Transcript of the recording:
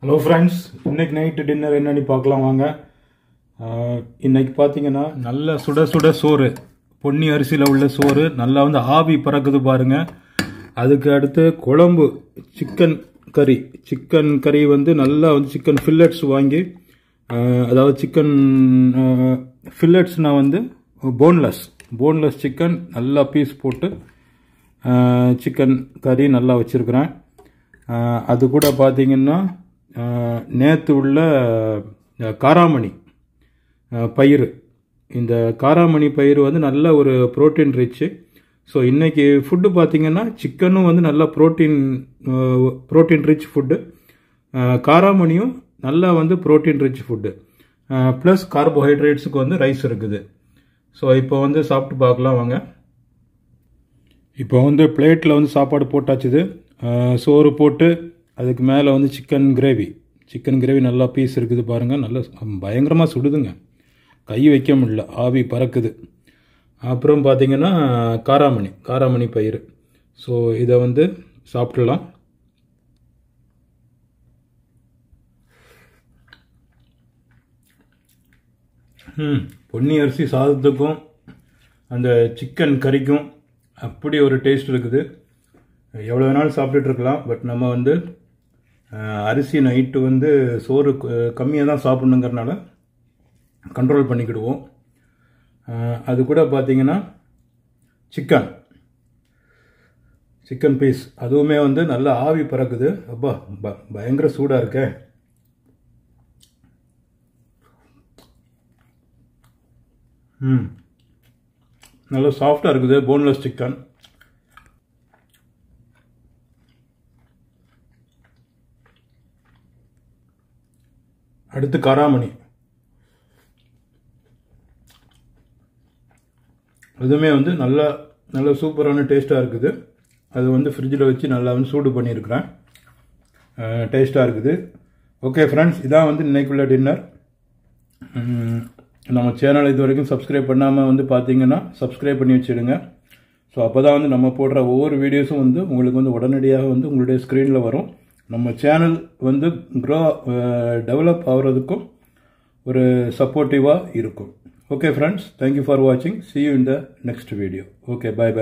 Hello friends, இன்னைக்கு night dinner என்னன்னு பார்க்கலாம் வாங்க. இன்னைக்கு பார்த்தீங்கன்னா நல்ல சுட சுட சோறு, பொன்னி அரிசியில் உள்ள சோறு நல்லா வந்து ஆவி பறக்குது பாருங்க. அதுக்கு அடுத்து குழம்பு சிக்கன் கறி வந்து நல்லா வந்து சிக்கன் ஃபில்லட்ஸ் வாங்கி, அதாவது சிக்கன் ஃபில்லட்ஸ்னால் வந்து போன்லெஸ் சிக்கன் நல்லா பீஸ் போட்டு சிக்கன் கறி நல்லா வச்சுருக்கிறேன். அது கூட பார்த்தீங்கன்னா நேற்று உள்ள காராமணி பயிறு, இந்த காராமணி பயிறு வந்து நல்ல ஒரு ப்ரோட்டீன் ரிச்சு. ஸோ இன்றைக்கி ஃபுட்டு பார்த்திங்கன்னா சிக்கனும் வந்து நல்லா ப்ரோட்டீன் ரிச் ஃபுட்டு, காராமணியும் நல்லா வந்து ப்ரோட்டீன் ரிச் ஃபுட்டு, ப்ளஸ் கார்போஹைட்ரேட்ஸுக்கு வந்து ரைஸ் இருக்குது. ஸோ இப்போ வந்து சாப்பிட்டு பார்க்கலாம் வாங்க. இப்போ வந்து பிளேட்டில் வந்து சாப்பாடு போட்டாச்சுது, சோறு போட்டு அதுக்கு மேலே வந்து சிக்கன் கிரேவி நல்லா பீஸ் இருக்குது பாருங்கள். நல்லா பயங்கரமாக சுடுதுங்க, கை வைக்க முடியல, ஆவி பறக்குது. அப்புறம் பார்த்திங்கன்னா காராமணி பயிறு. ஸோ இதை வந்து சாப்பிடலாம். பொன்னி அரிசி சாதத்துக்கும் அந்த சிக்கன் கறிக்கும் அப்படி ஒரு டேஸ்ட் இருக்குது. எவ்வளோ வேணாலும் சாப்பிட்டுட்ருக்கலாம். பட் நம்ம வந்து அரிசி நைட்டு வந்து சோறு கம்மியாக தான் சாப்பிட்ணுங்கிறனால கண்ட்ரோல் பண்ணிக்கிடுவோம். அது கூட பார்த்திங்கன்னா சிக்கன் பீஸ் அதுவுமே வந்து நல்லா ஆவி பறக்குது. அப்பா பயங்கர சூடாக இருக்கே. நல்லா சாஃப்டாக இருக்குது போன்லெஸ் சிக்கன். அடுத்து காராமணி, அதுவுமே வந்து நல்ல சூப்பரான டேஸ்ட்டாக இருக்குது. அது வந்து ஃப்ரிட்ஜில் வச்சு நல்லா வந்து சூடு பண்ணியிருக்கிறேன், டேஸ்ட்டாக இருக்குது. ஓகே ஃப்ரெண்ட்ஸ், இதான் வந்து இன்னைக்குள்ள டின்னர். நம்ம சேனலை இது வரைக்கும் சப்ஸ்கிரைப் பண்ணாமல் வந்து பார்த்தீங்கன்னா சப்ஸ்கிரைப் பண்ணி வச்சுடுங்க. ஸோ அப்போ தான் வந்து நம்ம போடுற ஒவ்வொரு வீடியோஸும் வந்து உங்களுக்கு வந்து உடனடியாக வந்து உங்களுடைய ஸ்க்ரீனில் வரும். நம்ம சேனல் வந்து டெவலப் ஆகிறதுக்கும் ஒரு சப்போர்ட்டிவாக இருக்கும். ஓகே ஃப்ரெண்ட்ஸ், தேங்க்யூ ஃபார் வாட்சிங். see you in the next video. Okay, bye.